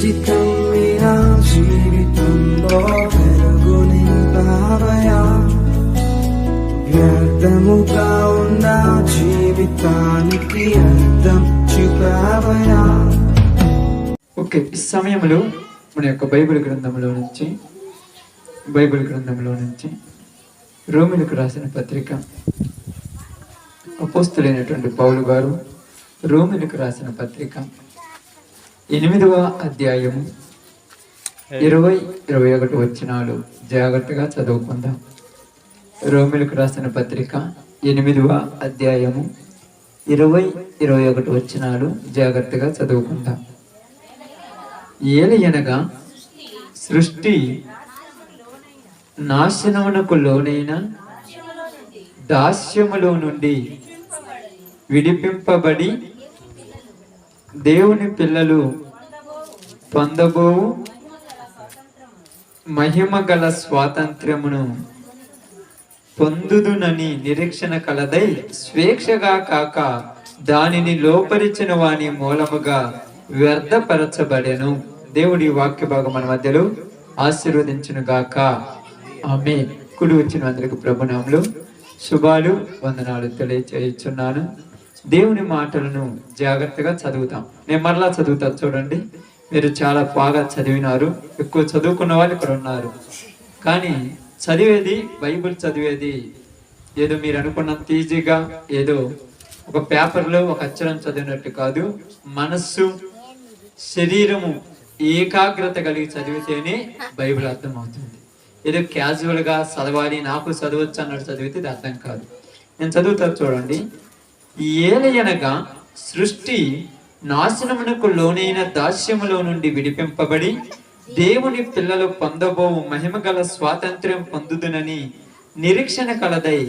సృష్టి కమ్మిన జీవితంలో వెలుగు నింపావయా, వ్యర్థముగా ఉన్న జీవితానికి అర్థం చూపావయా. ఓకే, ఈ సమయంలో మన యొక్క బైబిల్ గ్రంథంలో నుంచి రోమిలకు రాసిన పత్రిక అపోస్తులైనటువంటి పౌలు గారు రోమిలకు రాసిన పత్రిక 8వ అధ్యాయము 20-21 వచనాలు జాగ్రత్తగా చదువుకుందాం. రోమిలకు రాసిన పత్రిక 8వ అధ్యాయము 20-21 వచనాలు జాగ్రత్తగా చదువుకుందాం. ఏలయనగా సృష్టి నాశనమునకు లోనైన దాస్యములో నుండి విడిపింపబడి దేవుని పిల్లలు పొందబోవు మహిమ గల స్వాతంత్ర్యమును పొందుదునని నిరీక్షణ కలదై స్వేచ్ఛగా కాక దానిని లోపరిచిన వాని మూలముగా వ్యర్థపరచబడెను. దేవుడి వాక్య భాగం మన మధ్యలో ఆశీర్వదించును గాక. ఆమేన్. కుడి వచ్చిన అందరికి ప్రభునామములు శుభాలు వందనాలు తెలియచేయుచున్నాను. దేవుని మాటలను జాగ్రత్తగా చదువుతాం. నేను మరలా చదువుతా, చూడండి. మీరు చాలా బాగా చదివినారు, ఎక్కువ చదువుకున్న వాళ్ళు ఇక్కడ ఉన్నారు. కానీ చదివేది, బైబిల్ చదివేది ఏదో మీరు అనుకున్నంత ఈజీగా ఏదో ఒక పేపర్లో ఒక అక్షరం చదివినట్టు కాదు. మనస్సు, శరీరము ఏకాగ్రత కలిగి చదివితేనే బైబిల్ అర్థం అవుతుంది. ఏదో క్యాజువల్గా చదవాలి, నాకు చదవచ్చు అన్నట్టు చదివితే ఇది అర్థం కాదు. నేను చదువుతా, చూడండి. ఏలయనగా సృష్టి నాశనమునకు లోనైన దాస్యములో నుండి విడిపింపబడి దేవుని పిల్లలు పొందబోవు మహిమగల స్వాతంత్ర్యం పొందుదునని నిరీక్షణ కలదై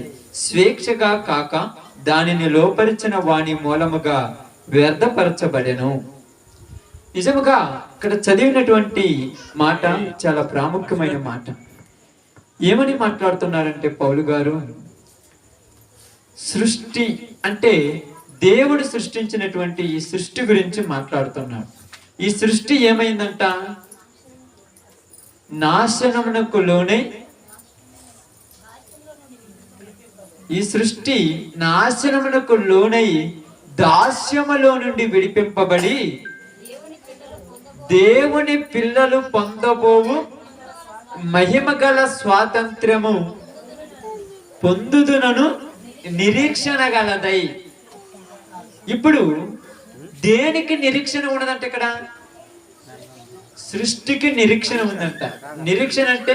స్వేచ్ఛగా కాక దానిని లోపరిచిన వాని మూలముగా వ్యర్థపరచబడెను. నిజముగా ఇక్కడ చదివినటువంటి మాట చాలా ప్రాముఖ్యమైన మాట. ఏమని మాట్లాడుతున్నారంటే పౌలు గారు, సృష్టి అంటే దేవుడు సృష్టించినటువంటి ఈ సృష్టి గురించి మాట్లాడుతున్నాడు. ఈ సృష్టి ఏమైందంట? నాశనమునకు లోనై, ఈ సృష్టి నాశనమునకు లోనై దాస్యములో నుండి విడిపింపబడి దేవుని పిల్లలు పొందబోవు మహిమగల స్వాతంత్ర్యము పొందుదునను నిరీక్షణ గలదై. ఇప్పుడు దేనికి నిరీక్షణ ఉన్నదంటే ఇక్కడ సృష్టికి నిరీక్షణ ఉందంట. నిరీక్షణ అంటే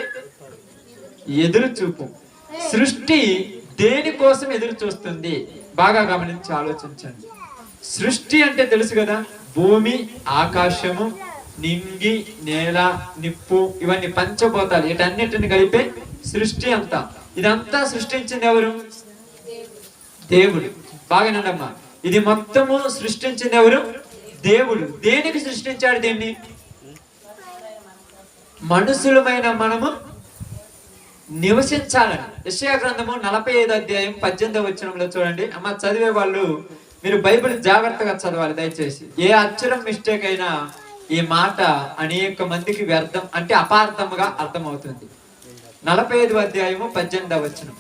ఎదురు చూపు. సృష్టి దేనికోసం ఎదురు చూస్తుంది? బాగా గమనించి ఆలోచించండి. సృష్టి అంటే తెలుసు కదా, భూమి, ఆకాశము, నింగి, నేల, నిప్పు, ఇవన్నీ పంచభూతాలు, వీటన్నిటిని కలిపే సృష్టి అంతా. ఇదంతా సృష్టించింది ఎవరు? దేవుడు. బాగానండమ్మా, ఇది మొత్తము సృష్టించింది ఎవరు? దేవుడు. దేనికి సృష్టించాడు దీన్ని? మనుషులమైన మనము నివసించాలని. యెషయా గ్రంథము 45వ అధ్యాయం 18వ వచనంలో చూడండి. అమ్మ, చదివే వాళ్ళు మీరు బైబిల్ జాగ్రత్తగా చదవాలి దయచేసి. ఏ అక్షరం మిస్టేక్ అయినా ఈ మాట అనేక మందికి వ్యర్థం అంటే అపార్థముగా అర్థమవుతుంది. 45వ అధ్యాయము 18వ వచనం.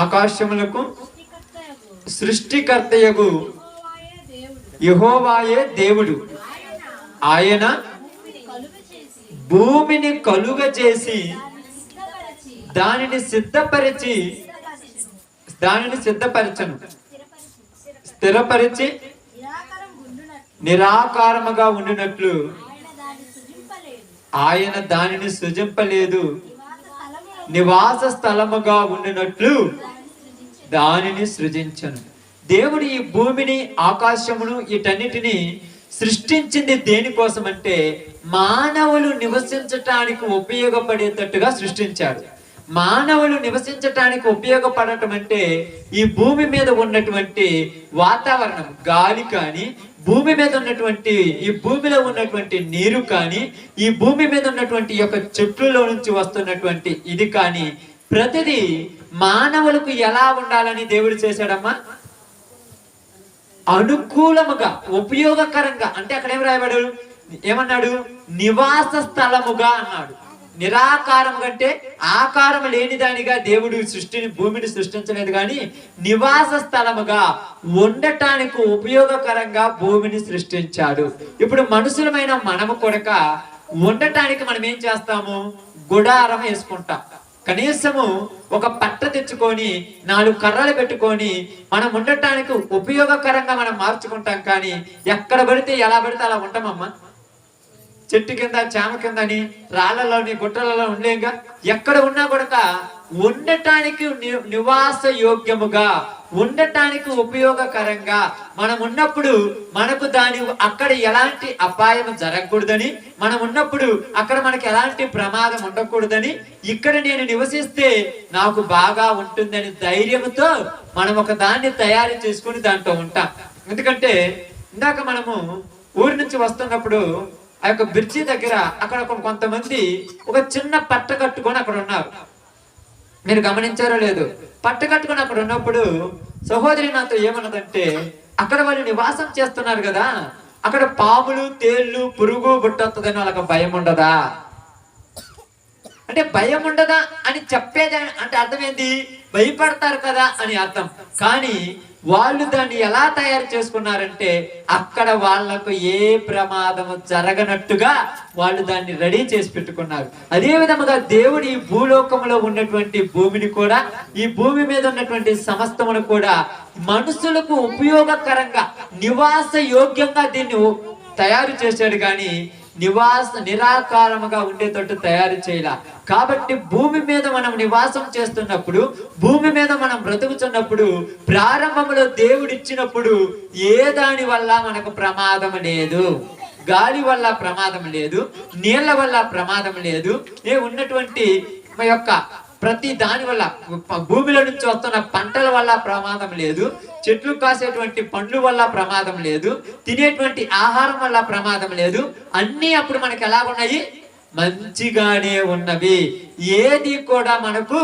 ఆకాశములకు సృష్టికర్తయగు యెహోవాయే దేవుడు. ఆయన భూమిని కలుగజేసి దానిని సిద్ధపరచను, స్థిరపరిచి నిరాకారముగా ఉండినట్లు ఆయన దానిని సృజింపలేదు, నివాస స్థలముగా ఉండినట్లు దానిని సృజించను. దేవుడు ఈ భూమిని, ఆకాశమును, వీటన్నిటిని సృష్టించింది దేనికోసం అంటే మానవులు నివసించటానికి ఉపయోగపడేటట్టుగా సృష్టించాడు. మానవులు నివసించటానికి ఉపయోగపడటం అంటే ఈ భూమి మీద ఉన్నటువంటి వాతావరణం, గాలి కానీ, భూమి మీద ఉన్నటువంటి ఈ భూమిలో ఉన్నటువంటి నీరు కానీ, ఈ భూమి మీద ఉన్నటువంటి యొక్క చెట్లలో నుంచి వస్తున్నటువంటి ఇది కానీ, ప్రతిదీ మానవులకు ఎలా ఉండాలని దేవుడు చేశాడమ్మా? అనుకూలముగా, ఉపయోగకరంగా, అంటే అక్కడ ఏం రాయబడు, ఏమన్నాడు, నివాస స్థలముగా అన్నాడు. నిరాకారం కంటే ఆకారం లేని దానిగా దేవుడు భూమిని సృష్టించలేదు, కానీ నివాస స్థలముగా, ఉండటానికి ఉపయోగకరంగా భూమిని సృష్టించాడు. ఇప్పుడు మనుషులమైన మనము కొరక ఉండటానికి మనం ఏం చేస్తాము, గుడారం వేసుకుంటాం. కనీసము ఒక పట్ట తెచ్చుకొని 4 కర్రలు పెట్టుకొని మనం ఉండటానికి ఉపయోగకరంగా మనం మార్చుకుంటాం. కానీ ఎక్కడ పడితే ఎలా పడితే అలా ఉంటామమ్మా. చెట్టు కింద, చామ కింద అని, రాళ్లలోని, గుట్టలలో ఉండలేంగా. ఎక్కడ ఉన్నా కూడా ఉండటానికి నివాస యోగ్యముగా, ఉండటానికి ఉపయోగకరంగా మనం ఉన్నప్పుడు మనకు అక్కడ ఎలాంటి అపాయం జరగకూడదని, మనం ఉన్నప్పుడు అక్కడ మనకి ఎలాంటి ప్రమాదం ఉండకూడదని, ఇక్కడ నేను నివసిస్తే నాకు బాగా ఉంటుందని ధైర్యంతో మనం ఒక దాన్ని తయారు చేసుకుని దాంట్లో ఉంటాం. ఎందుకంటే ఇందాక మనము ఊరి నుంచి వస్తున్నప్పుడు ఆ యొక్క బ్రిడ్జి దగ్గర అక్కడ కొంతమంది ఒక చిన్న పట్ట కట్టుకొని అక్కడ ఉన్నారు. మీరు గమనించారో లేదు, పట్ట కట్టుకొని అక్కడ ఉన్నప్పుడు సహోదరి నాతో ఏమన్నదంటే, అక్కడ వాళ్ళు నివాసం చేస్తున్నారు కదా, అక్కడ పాములు, తేళ్లు, పురుగు బుట్టొస్తుందని వాళ్ళకి భయం ఉండదా అంటే, భయం ఉండదా అని చెప్పేది అంటే అర్థం ఏంటి, భయపడతారు కదా అని అర్థం. కానీ వాళ్ళు దాన్ని ఎలా తయారు చేసుకున్నారంటే, అక్కడ వాళ్లకు ఏ ప్రమాదము జరగనట్టుగా వాళ్ళు దాన్ని రెడీ చేసి పెట్టుకున్నారు. అదే విధముగా దేవుడు ఈ భూలోకంలో ఉన్నటువంటి భూమిని కూడా, ఈ భూమి మీద ఉన్నటువంటి సమస్తమును కూడా మనుషులకు ఉపయోగకరంగా, నివాస యోగ్యంగా దీన్ని తయారు చేశాడు. కానీ నిరాకారముగా ఉండేటట్టు తయారు చేయాల. కాబట్టి భూమి మీద మనం నివాసం చేస్తున్నప్పుడు, భూమి మీద మనం బ్రతుకుతున్నప్పుడు, ప్రారంభంలో దేవుడు ఇచ్చినప్పుడు ఏ దాని వల్ల మనకు ప్రమాదం లేదు. గాలి వల్ల ప్రమాదం లేదు, నీళ్ల వల్ల ప్రమాదం లేదు, ఉన్నటువంటి యొక్క ప్రతి దాని వల్ల, భూమిలో నుంచి వస్తున్న పంటల వల్ల ప్రమాదం లేదు, చెట్లు కాసేటువంటి పండ్ల వల్ల ప్రమాదం లేదు, తినేటువంటి ఆహారం వల్ల ప్రమాదం లేదు. అన్నీ అప్పుడు మనకి ఎలాగున్నాయి, మంచిగానే ఉన్నవి. ఏది కూడా మనకు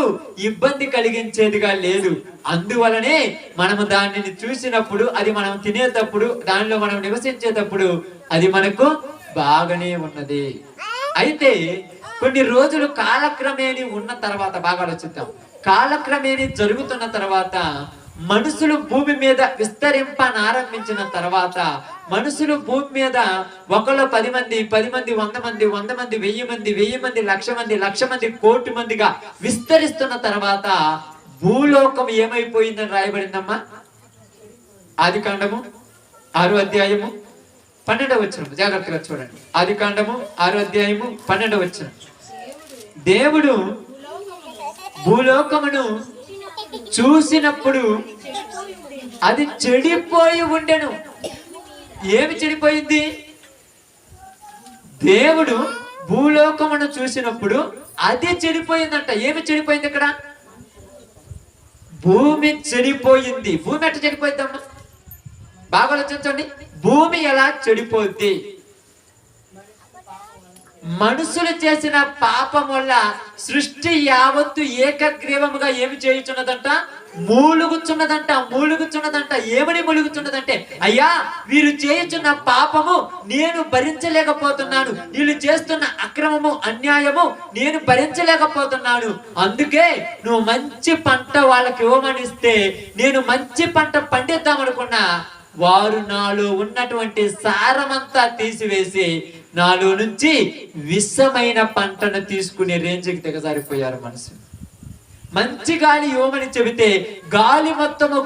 ఇబ్బంది కలిగించేదిగా లేదు. అందువలనే మనము దానిని చూసినప్పుడు, అది మనం తినేటప్పుడు, దానిలో మనం నివసించేటప్పుడు అది మనకు బాగానే ఉన్నది. అయితే కొన్ని రోజులు కాలక్రమేణి ఉన్న తర్వాత, బాగా ఆలోచిద్దాం, కాలక్రమేణి జరుగుతున్న తర్వాత, మనుషులు భూమి మీద విస్తరింపనారంభించిన తర్వాత, మనుషులు భూమి మీద ఒకళ్ళు 10 మంది, 10 మంది 100 మంది, 100 మంది 1000 మంది, 1000 మంది 1,00,000 మంది, 1,00,000 మంది కోటి మందిగా విస్తరిస్తున్న తర్వాత భూలోకం ఏమైపోయిందని రాయబడిందమ్మా. ఆదికాండము 6వ అధ్యాయము 12వ వచనం, జాగ్రత్తగా చూడండి. ఆదికాండము 6వ అధ్యాయము 12వ వచనం. దేవుడు భూలోకమును చూసినప్పుడు అది చెడిపోయి ఉండెను. ఏమి చెడిపోయింది? దేవుడు భూలోకమును చూసినప్పుడు అది చెడిపోయిందంట. ఏమి చెడిపోయింది? ఇక్కడ భూమి చెడిపోయింది. భూమి ఎట్లా చెడిపోయిందమ్మా? బాగా ఆలోచించండి. భూమి ఎలా చెడిపోద్ది? మనుషులు చేసిన పాపం వల్ల సృష్టి యావత్తు ఏకగ్రీవముగా ఏమి చేయుచున్నదంట? మూలుగుచున్నదంట. ఏమని మూలుగుచున్నదంటే, అయ్యా వీరు చేయుచున్న పాపము నేను భరించలేకపోతున్నాను, వీళ్ళు చేస్తున్న అక్రమము, అన్యాయము నేను భరించలేకపోతున్నాను. అందుకే నువ్వు మంచి పంట వాళ్ళకి ఇవ్వమనిస్తే నేను మంచి పంట పండిద్దామనుకున్నా, వారు నాలో ఉన్నటువంటి సారమంతా తీసివేసి నాలో నుంచి విషమైన పంటను తీసుకునే రేంజ్కి దిగజారిపోయారు మనుషులు. మంచి గాలి ఇవ్వమని చెబితే గాలి మొత్తము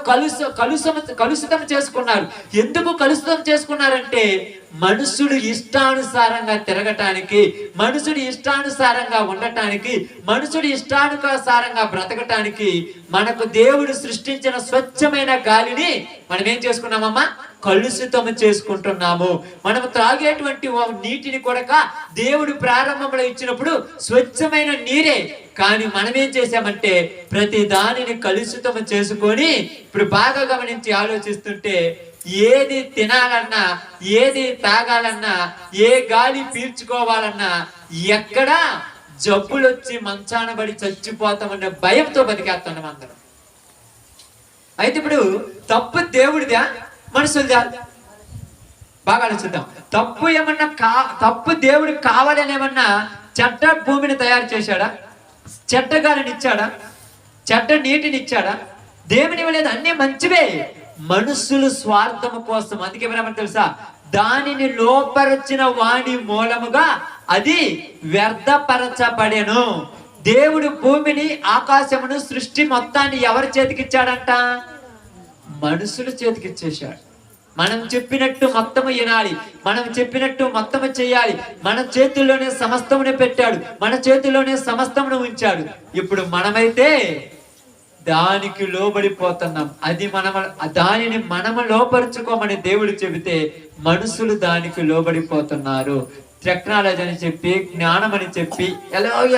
కలుషితం చేసుకున్నారు. ఎందుకు కలుషితం చేసుకున్నారంటే, మనుషుడు ఇష్టానుసారంగా తిరగటానికి, మనుషుడు ఇష్టానుసారంగా ఉండటానికి, మనుషుడు ఇష్టానుసారంగా బ్రతకటానికి మనకు దేవుడు సృష్టించిన స్వచ్ఛమైన గాలిని మనం ఏం చేసుకున్నామమ్మా? కలుషితం చేసుకుంటున్నాము. మనం త్రాగేటువంటి నీటిని కూడా దేవుడు ప్రారంభంలో ఇచ్చినప్పుడు స్వచ్ఛమైన నీరే. కానీ మనం ఏం చేసామంటే ప్రతి దానిని కలుషితం చేసుకొని, ఇప్పుడు బాగా గమనించి ఆలోచిస్తుంటే, ఏది తినాలన్నా, ఏది తాగాలన్నా, ఏ గాలి పీల్చుకోవాలన్నా ఎక్కడా జబ్బులు వచ్చి మంచాన పడి చచ్చిపోతామన్న భయంతో బతికేస్తున్నాం అందరం. అయితే ఇప్పుడు తప్పు దేవుడిదా? మనుషులదా? బాగా ఆలోచిద్దాం. తప్పు ఏమన్నా తప్పు దేవుడు కావాలని ఏమన్నా చెడ్డ భూమిని తయారు చేశాడా? చెడ్డ గాలిని ఇచ్చాడా? చెడ్డ నీటిని ఇచ్చాడా? దేవుని ఇవ్వలేదు, అన్ని మంచివే. మనుషులు స్వార్థము కోసం, అందుకే ఏమన్నా తెలుసా, దానిని లోపరచిన వాణి మూలముగా అది వ్యర్థపరచబడెను. దేవుడు భూమిని, ఆకాశమును, సృష్టి మొత్తాన్ని ఎవరి చేతికిచ్చాడంట? మనుషుల చేతికిచ్చేశాడు. మనం చెప్పినట్టు మొత్తము వినాలి, మనం చెప్పినట్టు మొత్తము చేయాలి. మన చేతుల్లోనే సమస్తమును పెట్టాడు, మన చేతుల్లోనే సమస్తమును ఉంచాడు. ఇప్పుడు మనమైతే దానికి లోబడిపోతున్నాం. దానిని మనము లోపరుచుకోమని దేవుడు చెబితే మనుషులు దానికి లోబడిపోతున్నారు. టెక్నాలజీ అని చెప్పి, జ్ఞానం అని చెప్పి,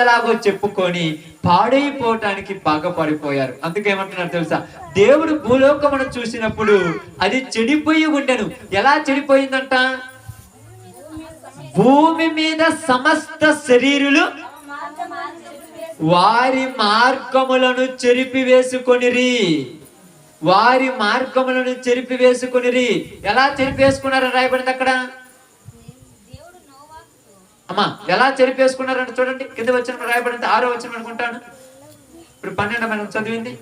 ఎలాగో చెప్పుకొని పాడైపోవటానికి బాగా పడిపోయారు. అందుకేమంటున్నారు తెలుసా, దేవుడు భూలోకమును చూసినప్పుడు అది చెడిపోయి ఉండెను. ఎలా చెడిపోయిందంట? భూమి మీద సమస్త శరీరులు వారి మార్గములను చెరిపివేసుకొనిరి. వారి మార్గములను చెరిపివేసుకొనిరి. ఎలా చెరిపేసుకున్నారని రాయబడింది అక్కడ. అమ్మా, ఎలా చెరిపేసుకున్నారని చూడండి, కింద వచ్చిన రాయబడింది 6వ వచనం అనుకుంటాను. ఇప్పుడు 12 మనం చదివింది.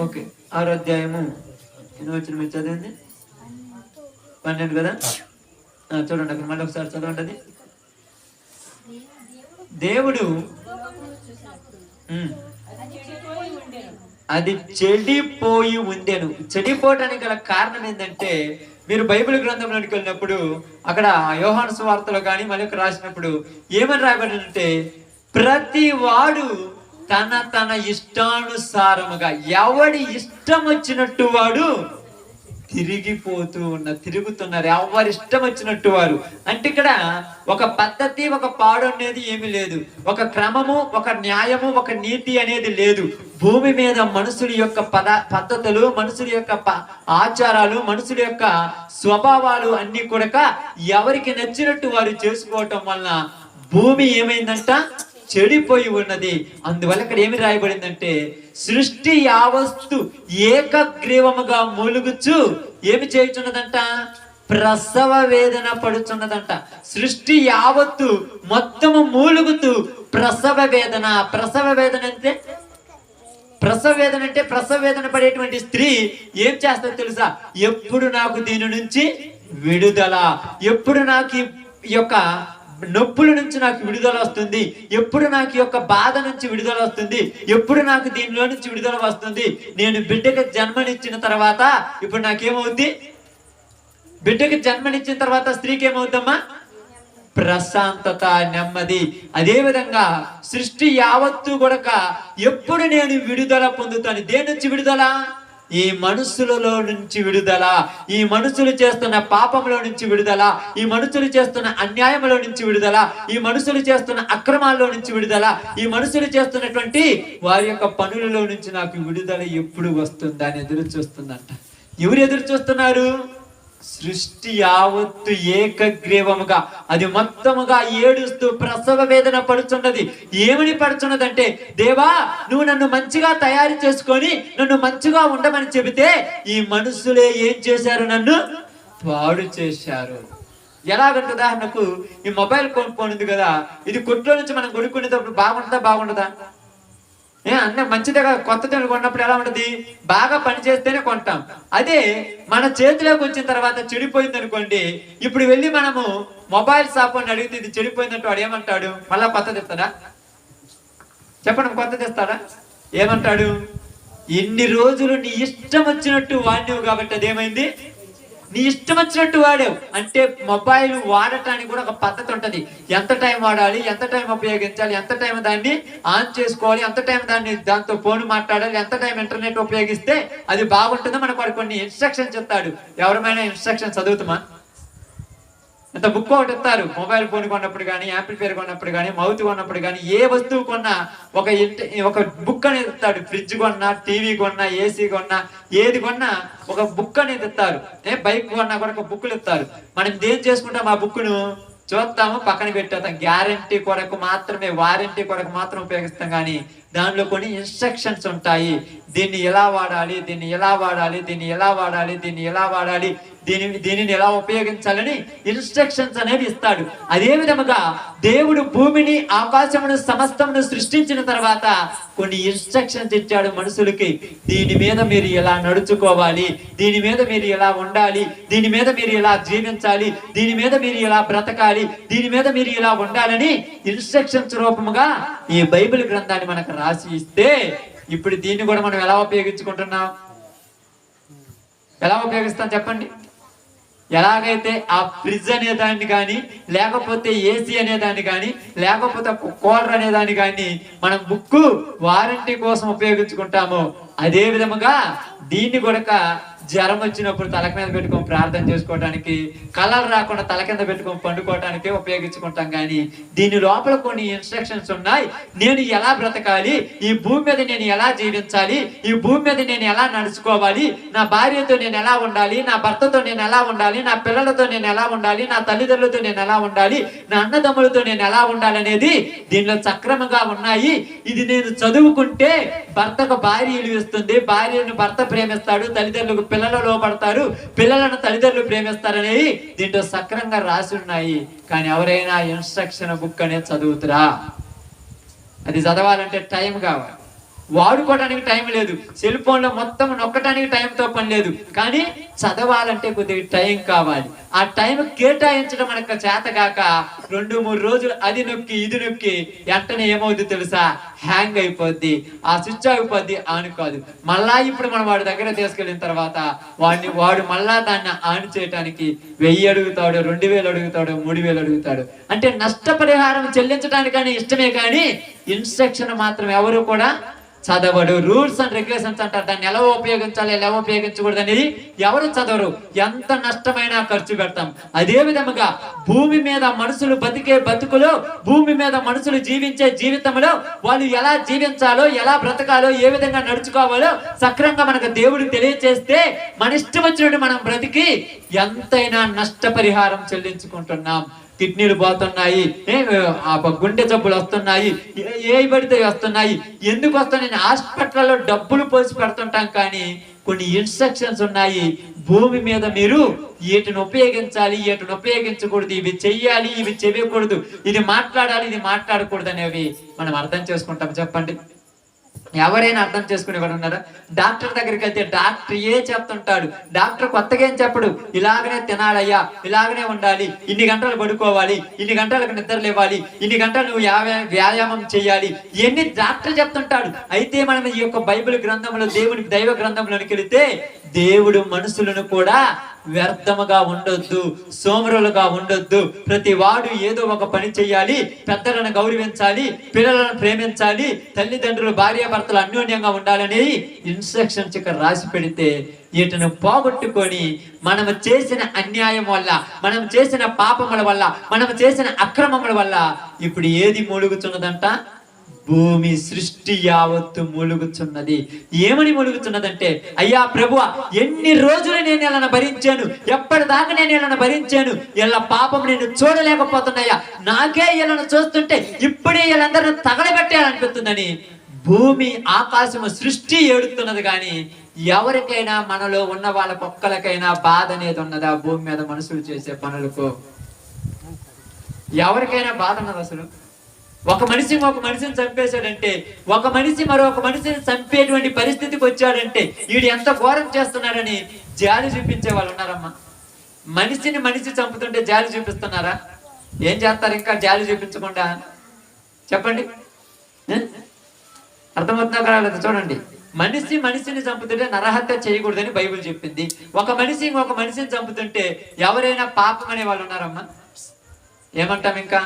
ఓకే, 6వ అధ్యాయము ఎన్నో వచనం మీరు చదివింది? 12 కదా. చూడండి అక్కడ మళ్ళీ ఒకసారి చదవండి. దేవుడు అది చెడిపోయి ఉండెను. చెడిపోవటానికి గల కారణం ఏంటంటే, మీరు బైబిల్ గ్రంథంలోకి వెళ్ళినప్పుడు అక్కడ యోహాను సువార్తలో కానీ మళ్ళీ రాసినప్పుడు ఏమని రాయబడిందంటే, ప్రతి వాడు తన ఇష్టానుసారముగా, ఎవడి ఇష్టం వచ్చినట్టు వాడు తిరుగుతున్నారు. ఎవరి ఇష్టం వచ్చినట్టు వారు. అంటే ఇక్కడ ఒక పద్ధతి, ఒక పాడు అనేది ఏమీ లేదు. ఒక క్రమము, ఒక న్యాయము, ఒక నీతి అనేది లేదు. భూమి మీద మనుషుల యొక్క పద్ధతులు, మనుషుల యొక్క ఆచారాలు, మనుషుల యొక్క స్వభావాలు అన్ని కూడా ఎవరికి నచ్చినట్టు వారు చేసుకోవటం వలన భూమి ఏమైందంట? చెడిపోయి ఉన్నది. అందువల్ల ఇక్కడ ఏమి రాయబడిందంటే, సృష్టి యావత్తు ఏకగ్రీవముగా మూలుగుచు ఏమి చేయుచున్నదంట? ప్రసవ వేదన పడుచున్నదంట. సృష్టి యావత్తు మొత్తము మూలుగుతూ ప్రసవ వేదన. ప్రసవ వేదన అంటే ప్రసవ వేదన పడేటువంటి స్త్రీ ఏం చేస్తుందో తెలుసా? ఎప్పుడు నాకు దీని నుంచి విడుదల, ఎప్పుడు నాకు ఈ యొక్క నొప్పుల నుంచి నాకు విడుదల వస్తుంది, ఎప్పుడు నాకు యొక్క బాధ నుంచి విడుదల వస్తుంది, ఎప్పుడు నాకు దీనిలో నుంచి విడుదల వస్తుంది. నేను బిడ్డకి జన్మనిచ్చిన తర్వాత ఇప్పుడు నాకేమవుద్ది? బిడ్డకి జన్మనిచ్చిన తర్వాత స్త్రీకి ఏమవుద్దమ్మా? ప్రశాంతత, నెమ్మది. అదే విధంగా సృష్టి యావత్తు కూడా ఎప్పుడు నేను విడుదల పొందుతాను. దేని నుంచి విడుదల? ఈ మనుషులలో నుంచి విడుదల, ఈ మనుషులు చేస్తున్న పాపంలో నుంచి విడుదల, ఈ మనుషులు చేస్తున్న అన్యాయంలో నుంచి విడుదల, ఈ మనుషులు చేస్తున్న అక్రమాల్లో నుంచి విడుదల, ఈ మనుషులు చేస్తున్నటువంటి వారి యొక్క పనులలో నుంచి నాకు విడుదల ఎప్పుడు వస్తుందా అని ఎదురు చూస్తుందంట. ఎవరు ఎదురు చూస్తున్నారు? సృష్టి యావత్తు ఏకగ్రీవముగా అది మొత్తముగా ఏడుస్తూ ప్రసవ వేదన పడుచున్నది. ఏమని పడుచున్నదంటే, దేవా నువ్వు నన్ను మంచిగా తయారు చేసుకొని నన్ను మంచిగా ఉండమని చెబితే ఈ మనుషులే ఏం చేశారు? నన్ను పాడు చేశారు. ఎలాగంటే, ఉదాహరణకు ఈ మొబైల్ కొనుక్కోనుంది కదా, ఇది కొట్లో నుంచి మనం కొనుక్కునేటప్పుడు బాగుండదా? అన్న మంచిదిగా కొత్తది కొన్నప్పుడు ఎలా ఉంటది? బాగా పనిచేస్తేనే కొంటాం. అదే మన చేతిలోకి వచ్చిన తర్వాత చెడిపోయింది అనుకోండి, ఇప్పుడు వెళ్ళి మనము మొబైల్ షాప్ అని అడిగితే ఇది చెడిపోయిందంటే వాడు ఏమంటాడు? మళ్ళా కొత్తది ఇస్తాడా? చెప్పండి, కొత్తది ఇస్తాడా? ఏమంటాడు? ఎన్ని రోజులు నీ ఇష్టం వచ్చినట్టు వాడినవు కాబట్టి అదేమైంది? నీ ఇష్టం వచ్చినట్టు వాడావు. అంటే మొబైల్ వాడటానికి కూడా ఒక పద్ధతి ఉంటది. ఎంత టైం వాడాలి, ఎంత టైం ఉపయోగించాలి, ఎంత టైం దాన్ని ఆన్ చేసుకోవాలి, ఎంత టైం దాంతో ఫోన్ మాట్లాడాలి, ఎంత టైం ఇంటర్నెట్ ఉపయోగిస్తే అది బాగుంటుందో మనకు వాడు కొన్ని ఇన్స్ట్రక్షన్స్ చెప్తాడు. ఎవరమైనా ఇన్స్ట్రక్షన్ చదువుతామా? ఇంత బుక్ ఒకటి ఇస్తారు. మొబైల్ ఫోన్ కొన్నప్పుడు కానీ, యాంప్లిఫైర్ కొన్నప్పుడు కానీ, మౌత్ కొన్నప్పుడు కానీ, ఏ వస్తువు కొన్నా ఒక బుక్ అనేది ఇస్తాడు. ఫ్రిడ్జ్ కొన్నా, టీవీ కొన్నా, ఏసీ కొన్నా, ఏది కొన్నా ఒక బుక్ అనేది ఇస్తారు. బైక్ కొన్నా కూడా ఒక బుక్లు ఇస్తారు. మనం ఏం చేసుకుంటాం? ఆ బుక్ను చూస్తాము, పక్కన పెట్టేస్తాం. గ్యారంటీ కొరకు మాత్రమే, వారంటీ కొరకు మాత్రం ఉపయోగిస్తాం. కానీ దానిలో కొన్ని ఇన్స్ట్రక్షన్స్ ఉంటాయి. దీన్ని ఎలా వాడాలి, దీన్ని ఎలా వాడాలి, దీన్ని ఎలా వాడాలి, దీన్ని ఎలా వాడాలి, దీనిని ఎలా ఉపయోగించాలని ఇన్స్ట్రక్షన్స్ అనేది ఇస్తాడు. అదే విధముగా దేవుడు భూమిని, ఆకాశమును, సమస్తమును సృష్టించిన తర్వాత కొన్ని ఇన్స్ట్రక్షన్స్ ఇచ్చాడు మనుషులకి. దీని మీద మీరు ఎలా నడుచుకోవాలి, దీని మీద మీరు ఎలా ఉండాలి, దీని మీద మీరు ఎలా జీవించాలి, దీని మీద మీరు ఎలా బ్రతకాలి, దీని మీద మీరు ఎలా ఉండాలని ఇన్స్ట్రక్షన్స్ రూపముగా ఈ బైబిల్ గ్రంథాన్ని మనకు రాసి ఇస్తే, ఇప్పుడు దీన్ని కూడా మనం ఎలా ఉపయోగించుకుంటున్నాం? ఎలా ఉపయోగిస్తాం చెప్పండి? ఎలాగైతే ఆ ఫ్రిడ్జ్ అనే దాన్ని కానీ, లేకపోతే ఏసీ అనే దాన్ని కానీ, లేకపోతే కూలర్ అనే దాన్ని కానీ మనం బుక్ వారంటీ కోసం ఉపయోగించుకుంటామో, అదే విధముగా దీన్ని కూడా జ్వరం వచ్చినప్పుడు తల మీద పెట్టుకొని ప్రార్థన చేసుకోవడానికి, కలర్ రాకుండా తల కింద పెట్టుకొని పండుకోవడానికి ఉపయోగించుకుంటాం. కానీ దీని లోపల కొన్ని ఇన్స్ట్రక్షన్స్ ఉన్నాయి. నేను ఎలా బ్రతకాలి, ఈ భూమి మీద నేను ఎలా జీవించాలి, ఈ భూమి మీద నేను ఎలా నడుచుకోవాలి, నా భార్యతో నేను ఎలా ఉండాలి, నా భర్తతో నేను ఎలా ఉండాలి, నా పిల్లలతో నేను ఎలా ఉండాలి, నా తల్లిదండ్రులతో నేను ఎలా ఉండాలి, నా అన్నదమ్ములతో నేను ఎలా ఉండాలి అనేది దీనిలో సక్రమంగా ఉన్నాయి. ఇది నేను చదువుకుంటే భర్తకు భార్య విలువిస్తుంది, భార్యను భర్త ప్రేమిస్తాడు, తల్లిదండ్రులకు పిల్లలు లోపడతారు, పిల్లలను తల్లిదండ్రులు ప్రేమిస్తారనేవి దీంట్లో సక్రంగా రాసి ఉన్నాయి. కానీ ఎవరైనా ఇన్స్ట్రక్షన్ బుక్ అనేది చదువుతురా? అది చదవాలంటే టైం కావాలి, వాడుకోవడానికి టైం లేదు. సెల్ ఫోన్ లో మొత్తం నొక్కడానికి టైంతో పని లేదు. కానీ చదవాలంటే కొద్దిగా టైం కావాలి. ఆ టైం కేటాయించడం మనకు చేత కాక 2-3 రోజులు అది నొక్కి ఇది నొక్కి వెంటనే ఏమవుద్ది తెలుసా? హ్యాంగ్ అయిపోద్ది, ఆ స్విచ్ ఆగిపోద్ది, ఆన్ కాదు. మళ్ళా ఇప్పుడు మనం వాడి దగ్గర తీసుకెళ్ళిన తర్వాత వాడు మళ్ళా దాన్ని ఆన్ చేయడానికి 1000 అడుగుతాడు, 2000 అడుగుతాడు, 3000 అడుగుతాడు. అంటే నష్టపరిహారం చెల్లించడానికని ఇష్టమే, కానీ ఇన్స్ట్రక్షన్ మాత్రం ఎవరు కూడా చదవడు. రూల్స్ అండ్ రెగ్యులేషన్స్ అంటారు, దాన్ని ఎలా ఉపయోగించాలి, ఎలా ఉపయోగించకూడదు అనేది ఎవరు చదవరు. ఎంత నష్టమైనా ఖర్చు పెడతాం. అదే విధముగా భూమి మీద మనుషులు బతికే బతుకులో, భూమి మీద మనుషులు జీవించే జీవితంలో వాళ్ళు ఎలా జీవించాలో, ఎలా బ్రతకాలో, ఏ విధంగా నడుచుకోవాలో సక్రంగా మనకు దేవుడు తెలియచేస్తే మన ఇష్టం వచ్చినట్టు మనం బ్రతికి ఎంతైనా నష్టపరిహారం చెల్లించుకుంటున్నాం. కిడ్నీలు పోతున్నాయి, గుండె జబ్బులు వస్తున్నాయి, ఏ పడితే వస్తున్నాయి. ఎందుకు వస్తున్నాయి? హాస్పిటల్లో డబ్బులు పోసి పెడుతుంటాం. కానీ కొన్ని ఇన్స్ట్రక్షన్స్ ఉన్నాయి. భూమి మీద మీరు వీటిని ఉపయోగించాలి, వీటిని ఉపయోగించకూడదు, ఇవి చెయ్యాలి, ఇవి చేయకూడదు, ఇది మాట్లాడాలి, ఇది మాట్లాడకూడదు అనేవి మనం అర్థం చేసుకుంటాం. చెప్పండి, ఎవరైనా అర్థం చేసుకునేవాడు ఉన్నారా? డాక్టర్ దగ్గరికి వెళ్తే డాక్టర్ చెప్తుంటాడు. డాక్టర్ కొత్తగా ఏం చెప్పడు. ఇలాగనే తినాలయ్యా, ఇలాగనే ఉండాలి, ఇన్ని గంటలు పడుకోవాలి, ఇన్ని గంటలకు నిద్ర లేవాలి, ఇన్ని గంటలు నువ్వు వ్యాయామం చేయాలి, ఇవన్నీ డాక్టర్ చెప్తుంటాడు. అయితే మనం ఈ యొక్క బైబిల్ గ్రంథంలో, దేవుని దైవ గ్రంథంలోనికి వెళితే దేవుడు మనుషులను కూడా వ్యర్థముగా ఉండొద్దు, సోమరులుగా ఉండొద్దు, ప్రతి వాడు ఏదో ఒక పని చెయ్యాలి, పెద్దలను గౌరవించాలి, పిల్లలను ప్రేమించాలి, తల్లిదండ్రులు భార్యాభర్తలు అన్యోన్యంగా ఉండాలని ఇన్స్ట్రక్షన్స్ ఇక్కడ రాసి పెడితే వీటిని పోగొట్టుకొని మనము చేసిన అన్యాయం వల్ల, మనం చేసిన పాపముల వల్ల, మనం చేసిన అక్రమముల వల్ల ఇప్పుడు ఏది మూలుగుతున్నదంట? భూమి సృష్టి యావత్తు మూలుగుచున్నది. ఏమని మూలుగుతున్నదంటే, అయ్యా ప్రభువా, ఎన్ని రోజులు నేను వీళ్ళని భరించాను, ఎప్పటిదాకా నేను వీళ్ళని భరించాను, వీళ్ళ పాపం నేను చూడలేకపోతున్నాయా, నాకే వీళ్ళని చూస్తుంటే ఇప్పుడే వీళ్ళందరినీ తగలబెట్టాలనిపిస్తుందని భూమి ఆకాశము సృష్టి ఏడుతున్నది. కానీ ఎవరికైనా మనలో ఉన్న వాళ్ళ ఒక్కలకైనా బాధ అనేది ఉన్నదా? భూమి మీద మనుషులు చేసే పనులకు ఎవరికైనా బాధ ఉన్నది? అసలు ఒక మనిషిని చంపేశాడంటే, ఒక మనిషి మరొక మనిషిని చంపేటువంటి పరిస్థితికి వచ్చాడంటే వీడు ఎంత ఘోరం చేస్తున్నాడని జాలి చూపించే వాళ్ళు ఉన్నారమ్మా. మనిషి చంపుతుంటే జాలి చూపిస్తున్నారా? ఏం చేస్తారు ఇంకా జాలి చూపించకుండా? చెప్పండి, అర్థమవుతుందా కదా? చూడండి, మనిషిని చంపుతుంటే నరహత్య చేయకూడదని బైబిల్ చెప్పింది. ఒక మనిషిని చంపుతుంటే ఎవరైనా పాపం అనే వాళ్ళు ఉన్నారమ్మా? ఏమంటాం ఇంకా?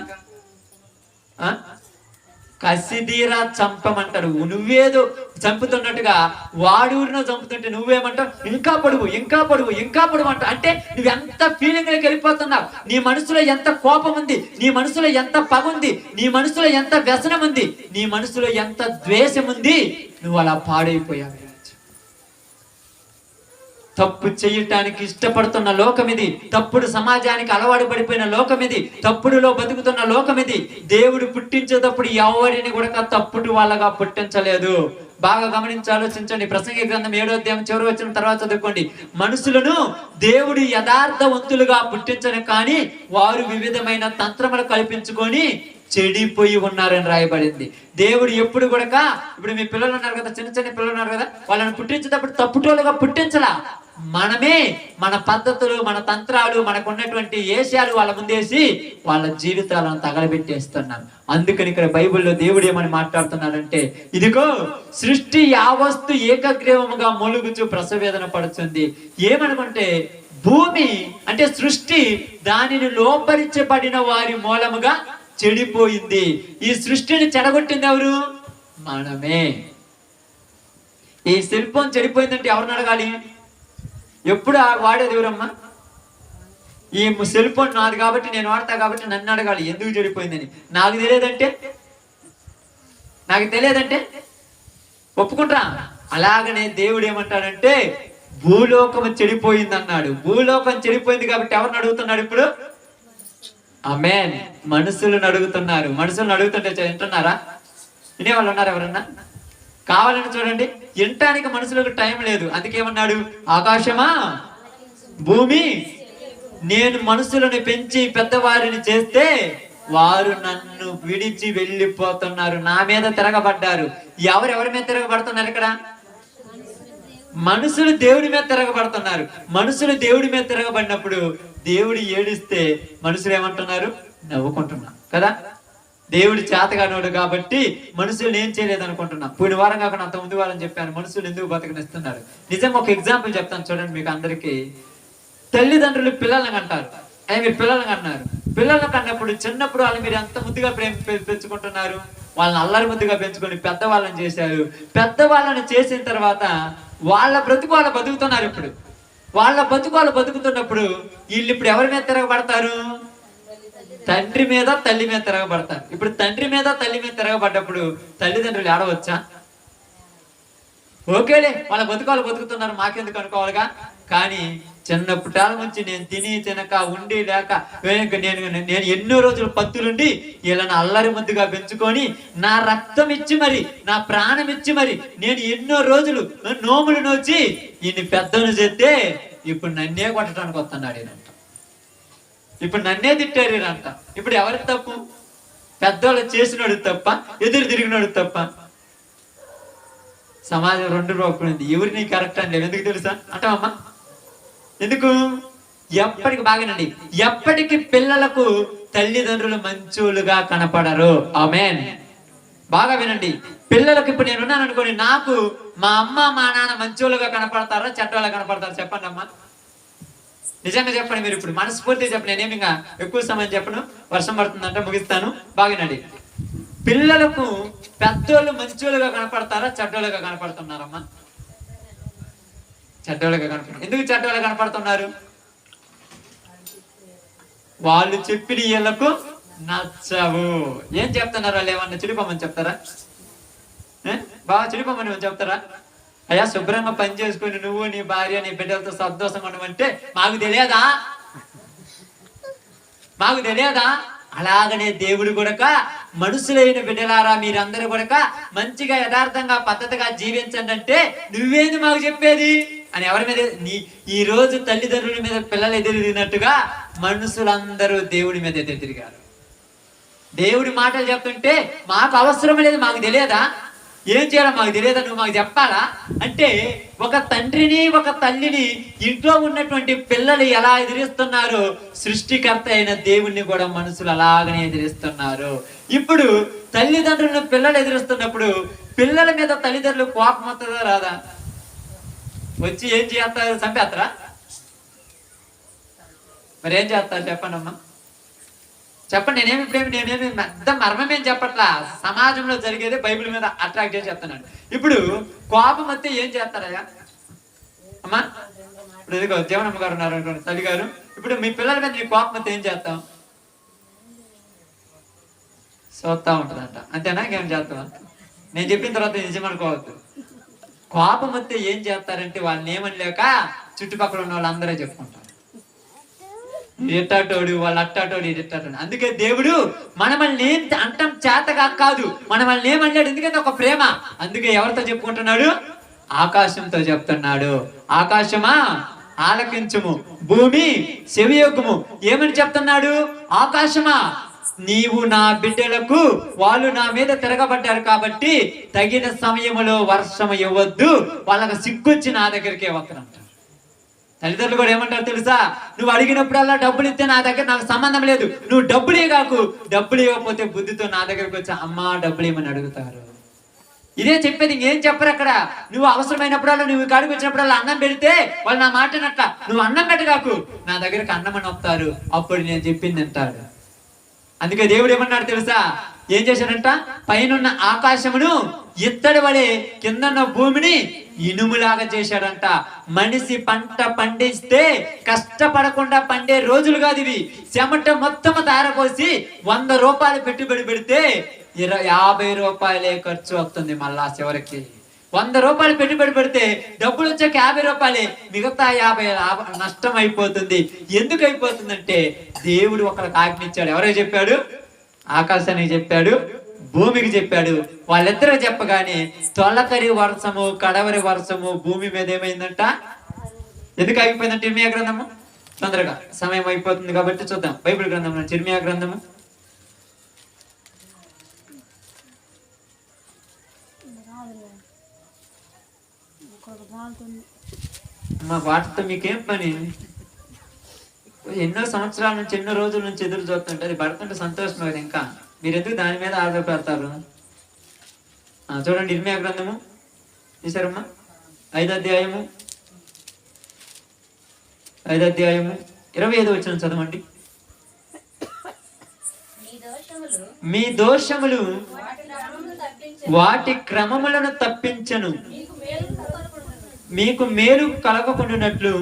కసిదీరా చంపమంటాడు. నువ్వేదో చంపుతున్నట్టుగా వాడూరినో చంపుతుంటే నువ్వేమంటావు, ఇంకా పొడుగు ఇంకా పొడుగు ఇంకా పొడుగు అంటావు. అంటే నువ్వు ఎంత ఫీలింగ్లోకి వెళ్ళిపోతున్నావు, నీ మనసులో ఎంత కోపం ఉంది, నీ మనసులో ఎంత పగ ఉంది, నీ మనసులో ఎంత వ్యసనం ఉంది, నీ మనసులో ఎంత ద్వేషం ఉంది, నువ్వు అలా పాడైపోయావు. తప్పు చేయటానికి ఇష్టపడుతున్న లోకం ఇది, తప్పుడు సమాజానికి అలవాటు పడిపోయిన లోకం ఇది, తప్పుడులో బతుకుతున్న లోకం ఇది. దేవుడు పుట్టించేటప్పుడు ఎవరిని కూడా తప్పుడు వాళ్ళగా పుట్టించలేదు. బాగా గమనించి ఆలోచించండి. ప్రసంగి గ్రంథం 7వ అధ్యాయం చివరి వచ్చిన తర్వాత చదువుకోండి. మనుషులను దేవుడు యథార్థవంతులుగా పుట్టించను, కానీ వారు వివిధమైన తంత్రములు కల్పించుకొని చెడిపోయి ఉన్నారని రాయబడింది. దేవుడు ఎప్పుడు కూడా, ఇప్పుడు మీ పిల్లలు ఉన్నారు కదా, చిన్న చిన్న పిల్లలు ఉన్నారు కదా, వాళ్ళని పుట్టించేటప్పుడు తప్పుటోలుగా పుట్టించలా. మనమే మన పద్ధతులు, మన తంత్రాలు, మనకు ఉన్నటువంటి ఏషాలు వాళ్ళ ముందేసి వాళ్ళ జీవితాలను తగలబెట్టేస్తున్నాం. అందుకని ఇక్కడ బైబిల్లో దేవుడు ఏమని మాట్లాడుతున్నాడంటే, ఇదిగో సృష్టి యావస్తు ఏకగ్రీవముగా మొలుగుచు ప్రసవేదన పడుతుంది. ఏమనుకుంటే భూమి అంటే సృష్టి దానిని లోపరిచబడిన వారి మూలముగా చెడిపోయింది. ఈ సృష్టిని చెడగొట్టింది ఎవరు? మనమే. ఈ సెల్ ఫోన్ చెడిపోయిందంటే ఎవరిని అడగాలి? ఎప్పుడు వాడేది ఎవరమ్మా? ఈ సెల్ ఫోన్ నాది కాబట్టి నేను వాడతా కాబట్టి నన్ను అడగాలి ఎందుకు చెడిపోయిందని. నాకు తెలియదంటే ఒప్పుకుంటా. అలాగనే దేవుడు ఏమంటాడంటే భూలోకం చెడిపోయింది అన్నాడు. భూలోకం చెడిపోయింది కాబట్టి ఎవరిని అడుగుతున్నాడు ఇప్పుడు? ఆమేన్. మనుషులను అడుగుతున్నారు. మనుషులను అడుగుతుంటే వింటున్నారా? వినే వాళ్ళు ఉన్నారు ఎవరన్నా? కావాలని చూడండి. వినటానికి మనుషులకు టైం లేదు. అందుకేమన్నాడు, ఆకాశమా భూమి నేను మనుషులను పెంచి పెద్దవారిని చేస్తే వారు నన్ను విడిచి వెళ్ళిపోతున్నారు, నా మీద తిరగబడ్డారు. ఎవరెవరి మీద తిరగబడుతున్నారు ఇక్కడ? మనుషులు దేవుడి మీద తిరగబడుతున్నారు. మనుషులు దేవుడి మీద తిరగబడినప్పుడు దేవుడు ఏడిస్తే మనుషులు ఏమంటున్నారు? నవ్వుకుంటున్నారు కదా. దేవుడు చేతగానోడు కాబట్టి మనుషులు ఏం చేయలేదు అనుకుంటున్నాం. పోయిన వారం కాకుండా అంత ముందు వారం చెప్పాను మనుషులు ఎందుకు బతకనిస్తున్నారు. నిజం ఒక ఎగ్జాంపుల్ చెప్తాను చూడండి మీకు అందరికీ. తల్లిదండ్రులు పిల్లలను అంటారు, మీరు పిల్లలను అన్నారు. పిల్లలను కన్నప్పుడు చిన్నప్పుడు వాళ్ళు మీరు ఎంత ముద్దుగా పెంచుకుంటున్నారు. వాళ్ళని అల్లరి ముద్దుగా పెంచుకొని పెద్దవాళ్ళని చేశారు. పెద్దవాళ్ళని చేసిన తర్వాత వాళ్ళ బ్రతుకు వాళ్ళు బతుకుతున్నారు. ఇప్పుడు వాళ్ళ బతుకు వాళ్ళు బతుకుతున్నప్పుడు వీళ్ళు ఇప్పుడు ఎవరి మీద తిరగబడతారు? తండ్రి మీద తల్లి మీద తిరగబడతారు. ఇప్పుడు తండ్రి మీద తల్లి మీద తిరగబడ్డప్పుడు తల్లిదండ్రులు ఏడవచ్చా? ఓకేలే, వాళ్ళ బతుకు వాళ్ళు బతుకుతున్నారు, మాకెందుకు అనుకోవాలిగా. కానీ చిన్నప్పటాల నుంచి నేను తిని తినక ఉండి లేక నేను ఎన్నో రోజులు పత్తులుండి వీళ్ళని అల్లరి ముద్దుగా పెంచుకొని నా రక్తం ఇచ్చి మరి నా ప్రాణం ఇచ్చి మరి నేను ఎన్నో రోజులు నోములు నోచి ఈయన్ని పెద్దను చేస్తే ఇప్పుడు నన్నే కొట్టడానికి వస్తున్నాడు ఈయనంట. ఇప్పుడు నన్నే తిట్టారు ఈయనంట. ఇప్పుడు ఎవరికి తప్పు? పెద్దవాళ్ళు చేసినోడు తప్ప, ఎదురు తిరిగినోడు తప్ప? సమాజం రెండు రూపండి. ఎవరు నీ కరెక్ట్ అని లేదు. ఎందుకు తెలుసా అంటావమ్మా? ఎందుకు? ఎప్పటికి బాగానండి, ఎప్పటికి పిల్లలకు తల్లిదండ్రులు మంచోళ్ళుగా కనపడరు. ఆమేన్. బాగా వినండి. పిల్లలకు ఇప్పుడు నేను ఉన్నాను అనుకోండి, నాకు మా అమ్మ మా నాన్న మంచోళ్ళుగా కనపడతారా చెడ్డోళ్ళగా కనపడతారా? చెప్పండి అమ్మా, నిజంగా చెప్పండి. మీరు ఇప్పుడు మనస్ఫూర్తిగా చెప్పండి. నేనేమి ఇంకా ఎక్కువ సమయం చెప్పను, వర్షం పడుతుందంటే ముగిస్తాను. బాగానండి. పిల్లలకు పెద్దోళ్ళు మంచోళ్ళుగా కనపడతారా చెడ్డోళ్ళుగా కనపడుతున్నారమ్మా? చెడ్డోళ్ళుగా కనపడుతున్నారు. ఎందుకు చెడ్డోళ్ళుగా కనపడుతున్నారు? వాళ్ళు చెప్పిన వీళ్ళకు నచ్చవు. ఏం చెప్తున్నారు వాళ్ళు? ఏమన్నా చెడిపోమని చెప్తారా? బాగా చెడిపోమని చెప్తారా? అయ్యా శుభ్రంగా పని చేసుకుని నువ్వు నీ భార్య నీ బిడ్డలతో సంతోషంగా ఉండమంటే మాకు తెలియదా? మాకు తెలియదా? అలాగనే దేవుడు కూడా మనుషులైన బిడ్డలారా మీరందరూ కూడా మంచిగా యథార్థంగా పద్ధతిగా జీవించండి అంటే నువ్వేంది మాకు చెప్పేది అని ఎవరి మీద? ఈ రోజు తల్లిదండ్రుల మీద పిల్లలు ఎదురుదిగినట్టుగా మనుషులందరూ దేవుడి మీద ఎదురు తిరిగారు. దేవుడి మాటలు చెప్తుంటే మాకు అవసరం లేదు, మాకు తెలియదా? ఏం చేయాలో మాకు తెలియదా? నువ్వు మాకు చెప్పాలా? అంటే ఒక తండ్రిని ఒక తల్లిని ఇంట్లో ఉన్నటువంటి పిల్లలు ఎలా ఎదిరిస్తున్నారో సృష్టికర్త అయిన దేవుణ్ణి కూడా మనుషులు అలాగనే ఎదిరిస్తున్నారు. ఇప్పుడు తల్లిదండ్రులను పిల్లలు ఎదిరిస్తున్నప్పుడు పిల్లల మీద తల్లిదండ్రులు కోపం వస్తుందా రాదా? వచ్చి ఏం చేస్తారు? చంపేస్తారా? మరి ఏం చేస్తారు చెప్పండి అమ్మా? చెప్పండి. నేనేమి పెద్ద మర్మమేం చెప్పట్లా, సమాజంలో జరిగేది బైబిల్ మీద అట్రాక్ట్ చేసి చెప్తున్నాను. ఇప్పుడు కోపం వస్తే ఏం చేస్తారయ్యా అమ్మా? ఇప్పుడు ఇదిగో జీవనమ్మ గారు ఉన్నారు అనుకోండి, తల్లి గారు. ఇప్పుడు మీ పిల్లల మీద నీ కోపం వస్తే ఏం చేస్తాం? చూస్తా ఉంటుందంట, అంతేనా? ఇంకేం చేస్తాం? నేను చెప్పిన తర్వాత నిజమనుకోవద్దు. కోపం వస్తే ఏం చేస్తారంటే వాళ్ళని ఏమనలేక చుట్టుపక్కల ఉన్న వాళ్ళందరూ చెప్పుకుంటారు, ఇట్టాటోడు, వాళ్ళు అట్టాటోడు, ఇట్టాటోడు. అందుకే దేవుడు మనల్ని ఏం అంటాం చేతగా కాదు, మనల్ని ఏమన్నాడు? ఎందుకంటే ఒక ప్రేమ. అందుకే ఎవరితో చెప్పుకుంటున్నాడు? ఆకాశంతో చెప్తున్నాడు. ఆకాశమా ఆలకించుము, భూమి చెవియొగ్గుము. ఏమని చెప్తున్నాడు? ఆకాశమా, నీవు నా బిడ్డలకు, వాళ్ళు నా మీద తిరగబడ్డారు కాబట్టి తగిన సమయంలో వర్షం ఇవ్వద్దు, వాళ్ళకి సిగ్గొచ్చి నా దగ్గరికే వస్తారంట. తల్లిదండ్రులు కూడా ఏమంటారు తెలుసా? నువ్వు అడిగినప్పుడల్లా డబ్బులు ఇస్తే నా దగ్గర నాకు సంబంధం లేదు, నువ్వు డబ్బులు కాకు, డబ్బులు ఇవ్వకపోతే బుద్ధితో నా దగ్గరకు వచ్చి అమ్మా డబ్బులు ఇవ్వమని అడుగుతారు. ఇదే చెప్పేది, ఇంకేం చెప్పరు అక్కడ. నువ్వు అవసరమైనప్పుడల్లా, నువ్వు కాడికి వచ్చినప్పుడల్లా అన్నం పెడితే వాళ్ళు నా మాటనట్ల, నువ్వు అన్నం పెట్టగాకు, నా దగ్గరికి అన్నం అని వస్తారు, అప్పుడు నేను చెప్పింది అంటాడు. అందుకే దేవుడు ఏమన్నాడు తెలుసా? ఏం చేశాడంట? పైనున్న ఆకాశమును ఇత్తడి వలె, కిందన్న భూమిని ఇనుములాగా చేశాడంట. మనిషి పంట పండిస్తే కష్టపడకుండా పండే రోజులు కాదు ఇవి. చెమట మొత్తం తారపోసి 100 రూపాయలు పెట్టుబడి పెడితే 50 రూపాయలే ఖర్చు వస్తుంది. మళ్ళా చివరికి 100 రూపాయలు పెట్టుబడి పెడితే డబ్బులు వచ్చాక 50 రూపాయలే, మిగతా 50 నష్టం అయిపోతుంది. ఎందుకు అయిపోతుందంటే దేవుడు ఒకరికి ఆజ్ఞించాడు. ఎవరో చెప్పాడు? ఆకాశానికి చెప్పాడు, భూమికి చెప్పాడు. వాళ్ళిద్దరూ చెప్పగానే తొలకరి వర్షము, కడవరి వర్షము భూమి మీద ఏమైందంట? ఎందుకు ఆగిపోయిందంటే ఇర్మియా గ్రంథము, తొందరగా సమయం అయిపోతుంది కాబట్టి చూద్దాం. బైబిల్ గ్రంథంలో ఇర్మియా గ్రంథము మా వాటితో మీకేం పని? ఎన్నో సంవత్సరాల నుంచి, ఎన్నో రోజుల నుంచి ఎదురు చూస్తుంటే అది పడుతుంటే సంతోషం కదా. ఇంకా మీరు ఎందుకు దాని మీద ఆధారపడతారు? చూడండి, ఇర్మియా గ్రంథము చూసారమ్మా, 5వ అధ్యాయము 25వ వచనం చదవండి. మీ దోషములు వాటి క్రమములను తప్పించను, మీకు మేలు కలగకుండానట్లు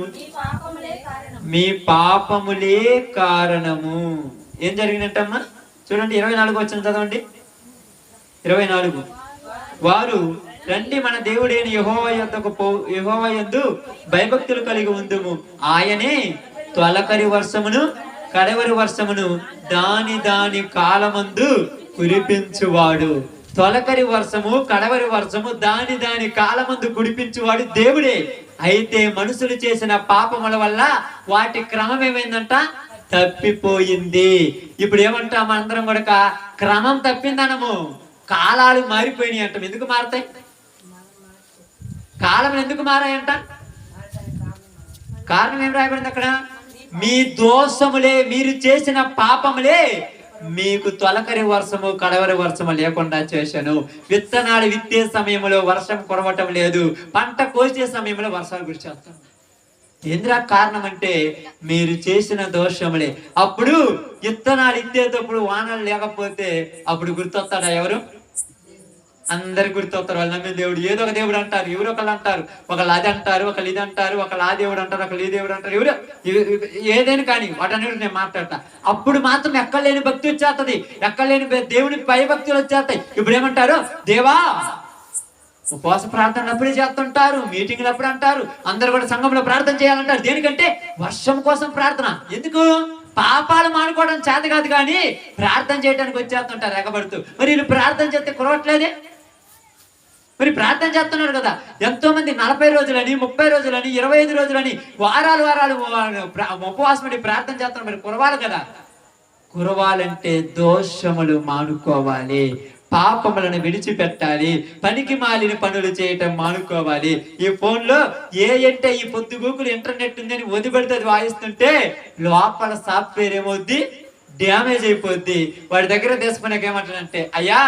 మీ పాపములే కారణము. ఏం జరిగినట్టమ్మా? చూడండి 24వ వచనం చదవండి. 24. వారు రండి మన దేవుడైన యెహోవా యందు భయభక్తులు కలిగి ఉందుము, ఆయనే తొలకరి వర్షమును కడవరి వర్షమును దాని కాలమందు కురిపించువాడు. తొలకరి వర్షము, కడవరి వర్షము దాని కాలమందు కురిపించువాడు దేవుడే. అయితే మనుషులు చేసిన పాపముల వల్ల వాటి క్రమం ఏమైందంట? తప్పిపోయింది. ఇప్పుడు ఏమంటాం మనందరం కూడా? క్రమం తప్పిందనము. కాలాలు మారిపోయినాయి అంటాం. ఎందుకు మారతాయి? కాలం ఎందుకు మారాయంట? కారణం ఏం రాయబడింది అక్కడ? మీ దోషములే, మీరు చేసిన పాపములే మీకు తొలకరి వర్షము కడవరి వర్షము లేకుండా చేశాను. విత్తనాలు విత్తే సమయంలో వర్షం కురవటం లేదు, పంట కోసే సమయంలో వర్షాలు కురిచేస్తాను. ఎందుకు కారణం అంటే మీరు చేసిన దోషములే. అప్పుడు విత్తనాలు ఇచ్చేటప్పుడు వానలు లేకపోతే అప్పుడు గుర్తొస్తాడా ఎవరు? అందరు గుర్తొస్తారు. వాళ్ళు నమ్మిన దేవుడు ఏదో ఒక దేవుడు అంటారు, ఎవరు ఒకళ్ళు అంటారు, ఒకళ్ళు అది అంటారు, ఒకళ్ళు ఇది అంటారు, ఒకళ్ళు ఆ దేవుడు అంటారు, ఒకళ్ళు ఈ దేవుడు అంటారు, ఎవరు ఏదైనా కానీ వాటన్నిటి నేను మాట్లాడతా. అప్పుడు మాత్రం ఎక్కలేని భక్తి వచ్చేస్తుంది, ఎక్కలేని దేవుని పై భక్తులు వచ్చేస్తాయి. ఇప్పుడు ఏమంటారు? దేవా, ఉపవాస ప్రార్థనలు అప్పుడే చేస్తుంటారు, మీటింగ్లు అప్పుడు అంటారు, అందరు కూడా సంఘంలో ప్రార్థన చేయాలంటారు. దేనికంటే వర్షం కోసం ప్రార్థన. ఎందుకు? పాపాలు మానుకోవడం చేత కాదు కానీ ప్రార్థన చేయడానికి వచ్చేస్తుంటారు ఎగబడుతూ. మరి వీళ్ళు ప్రార్థన చేస్తే కురవట్లేదే? మరి ప్రార్థన చేస్తున్నారు కదా, ఎంతో మంది 40 రోజులని, 30 రోజులని, 25 రోజులని, వారాలు ఉపవాసం ప్రార్థన చేస్తున్నారు. మరి కురవాలి కదా. కురవాలంటే దోషములు మానుకోవాలి, పాపములను విడిచిపెట్టాలి, పనికి మాలిన పనులు చేయటం మానుకోవాలి. ఈ ఫోన్ లో అంటే ఈ పొద్దుగూకులు ఇంటర్నెట్ ఉందని వదిలిపెడితే అది వాయిస్తుంటే లోపల సాఫ్ట్వేర్ ఏమవుద్ది? డ్యామేజ్ అయిపోద్ది. వాడి దగ్గర తీసుకున్నాక ఏమంటాడంటే, అయ్యా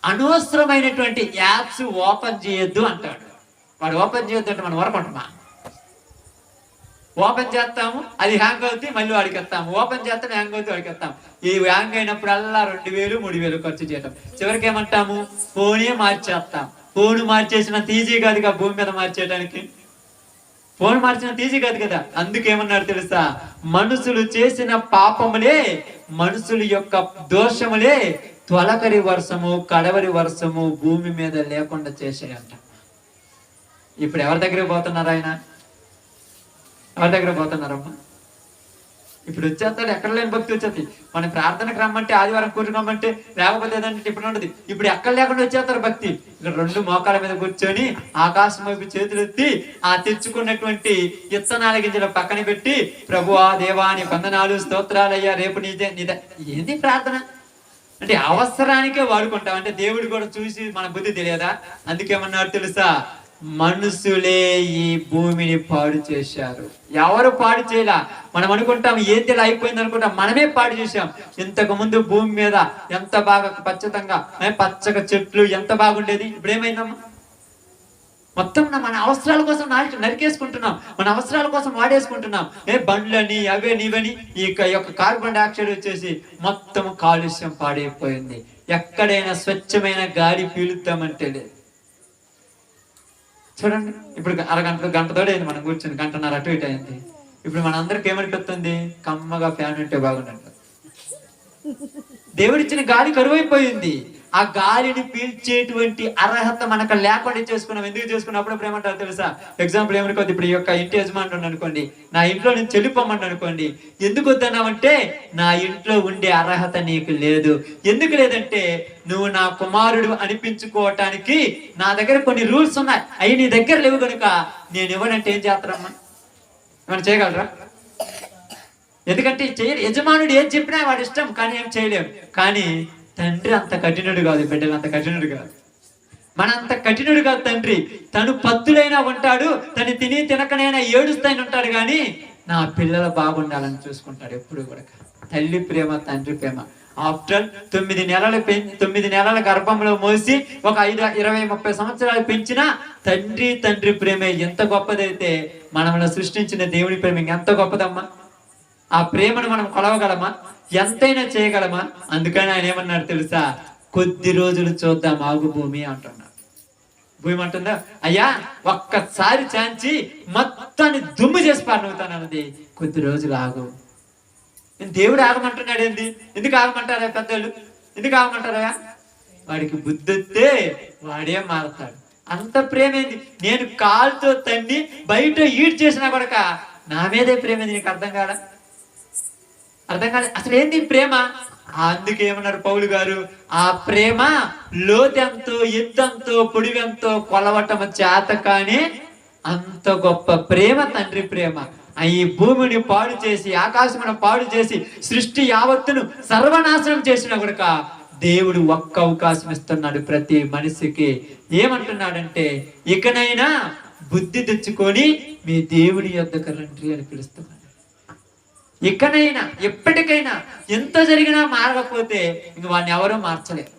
అనవసరమైనటువంటి యాప్స్ ఓపెన్ చేయొద్దు అంటాడు. వాడు ఓపెన్ చేయొద్దు అంటే మనం ఊరుకుంటామా? ఓపెన్ చేస్తాము, అది హ్యాంగ్ అవుతుంది, మళ్ళీ వాడికి వస్తాము, ఓపెన్ చేస్తాం, హ్యాంగ్ అవుతుంది, వాడికి వస్తాం. ఈ హ్యాంగ్ అయినప్పుడల్లా 2000 3000 ఖర్చు చేయటం. చివరికి ఏమంటాము, ఫోనే మార్చేస్తాం. ఫోన్ మార్చేసినంత ఈజీ కాదుగా భూమి మీద మార్చేయడానికి. ఫోన్ మార్చినంత ఈజీ కాదు కదా. అందుకేమన్నారు తెలుసా, మనుషులు చేసిన పాపములే, మనుషుల యొక్క దోషములే తొలకరి వర్షము కడవరి వర్షము భూమి మీద లేకుండా చేసేయంట. ఇప్పుడు ఎవరి దగ్గరికి పోతున్నారు ఆయన? ఎవరి దగ్గర పోతున్నారమ్మా? ఇప్పుడు వచ్చేస్తాడు, ఎక్కడ లేని భక్తి వచ్చేది. మనం ప్రార్థనకు రమ్మంటే, ఆదివారం కూర్చుని రమ్మంటే, లేకపోతే ఏదంటే ఇప్పుడు ఉండదు. ఇప్పుడు ఎక్కడ లేకుండా వచ్చేస్తారు భక్తి. ఇక్కడ 2 మోకాల మీద కూర్చొని ఆకాశం వైపు చేతులు ఎత్తి ఆ తెచ్చుకున్నటువంటి ఇత్తనాల గింజలు పక్కన పెట్టి, ప్రభువా దేవా నీ వందనాలు స్తోత్రాలయ్యా, రేపు నీదే ఏంది ప్రార్థన అంటే అవసరానికే వాడుకుంటాం. అంటే దేవుడు కూడా చూసి మన బుద్ధి తెలియదా? అందుకేమన్నారు తెలుసా, మనుషులే ఈ భూమిని పాడు చేశారు. ఎవరు పాడు చేయలా. మనం అనుకుంటాం ఏంటి ఇలా అయిపోయింది అనుకుంటాం, మనమే పాడు చేశాం. ఇంతకు ముందు భూమి మీద ఎంత బాగా పచ్చగా చెట్లు ఎంత బాగుండేది, ఇప్పుడు ఏమైందమ్మా? మొత్తం మన అవసరాల కోసం నరికేసుకుంటున్నాం, మన అవసరాల కోసం వాడేసుకుంటున్నాం. బండ్లని అవే నీవని ఈ యొక్క కార్బన్ డైఆక్సైడ్ వచ్చేసి మొత్తం కాలుష్యం పాడైపోయింది. ఎక్కడైనా స్వచ్ఛమైన గాలి పీలుద్దామంటే లేదు. చూడండి, ఇప్పుడు గంటతోడే అయింది మనం కూర్చొని, 1.5 గంట అటు ఇటు అయింది. ఇప్పుడు మన అందరికి ఏమనిపిస్తుంది, కమ్మగా ఫ్యాన్ ఉంటే బాగుండంట. దేవుడిచ్చిన గాలి కరువైపోయింది. ఆ గాలిని పీల్చేటువంటి అర్హత మనకు లేకుండా చేసుకున్నాం. ఎందుకు చేసుకున్నప్పుడు ఏమంటారు తెలుసా? ఎగ్జాంపుల్ ఏమనుకోద్ది, ఇప్పుడు ఈ యొక్క ఇంటి యజమాని అనుకోండి, నా ఇంట్లో నుంచి చెల్లిపోమంట అనుకోండి. ఎందుకు వద్దన్నావంటే, నా ఇంట్లో ఉండే అర్హత నీకు లేదు. ఎందుకు లేదంటే, నువ్వు నా కుమారుడు అనిపించుకోవటానికి నా దగ్గర కొన్ని రూల్స్ ఉన్నాయి, అవి నీ దగ్గర లేవు కనుక నేను ఇవ్వనంటే ఏం చేస్తారమ్మా? ఏమైనా చేయగలరా? ఎందుకంటే యజమానుడు ఏం చెప్పినా వాడి ఇష్టం, కానీ ఏం చేయలేము. కానీ తండ్రి అంత కఠినుడు కాదు, బిడ్డలు అంత కఠినుడు కాదు, మన అంత కఠినుడు కాదు తండ్రి. తను పత్తులైనా ఉంటాడు, తను తినకనైనా ఏడుస్తాయిన ఉంటాడు, కానీ నా పిల్లలు బాగుండాలని చూసుకుంటాడు ఎప్పుడు కూడా. తల్లి ప్రేమ, తండ్రి ప్రేమ. ఆఫ్టర్ 9 నెలల గర్భంలో మోసి ఒక 5 20 30 సంవత్సరాలు పెంచిన తండ్రి ప్రేమ ఎంత గొప్పదైతే, మనల్ని సృష్టించిన దేవుని ప్రేమ ఎంత గొప్పదమ్మా. ఆ ప్రేమను మనం కొలవగలమా? ఎంతైనా చేయగలమా? అందుకని ఆయన ఏమన్నాడు తెలుసా, కొద్ది రోజులు చూద్దాం ఆగు భూమి అంటున్నాడు. భూమి అంటుందా, అయ్యా ఒక్కసారి చాంచి మొత్తాన్ని దుమ్ము చేసి పారనవుతాను అన్నది, కొద్ది రోజులు ఆగు. దేవుడు ఆగమంటున్నాడు. ఏంది? ఎందుకు ఆగమంటారా పెద్దలు? ఎందుకు ఆగమంటారా? వాడికి బుద్ధి వస్తే వాడే మారుతాడు. అంత ప్రేమ ఏంది? నేను కాలుతో తన్ని బయట ఈడ్ చేసినా కూడా నా మీదే ప్రేమ ఏంది? నీకు అర్థం కాదా? అర్థం కాదు అసలు ఏంది ప్రేమ. అందుకేమన్నారు పౌలు గారు, ఆ ప్రేమ లోతెంతో ఎత్తంతో పొడివెంతో కొలవటం చేత కానీ అంత గొప్ప ప్రేమ తండ్రి ప్రేమ. ఈ భూమిని పాడు చేసి, ఆకాశమును పాడు చేసి, సృష్టి యావత్తును సర్వనాశనం చేసిన కూడా దేవుడు ఒక్క అవకాశం ఇస్తున్నాడు ప్రతి మనిషికి. ఏమంటున్నాడంటే, ఇకనైనా బుద్ధి తెచ్చుకొని మీ దేవుని యొద్దకు రండి అని పిలుస్తున్నాడు. ఇకనైనా ఎప్పటికైనా ఎంత జరిగినా మారకపోతే ఇంక వాడిని ఎవరూ మార్చలేరు.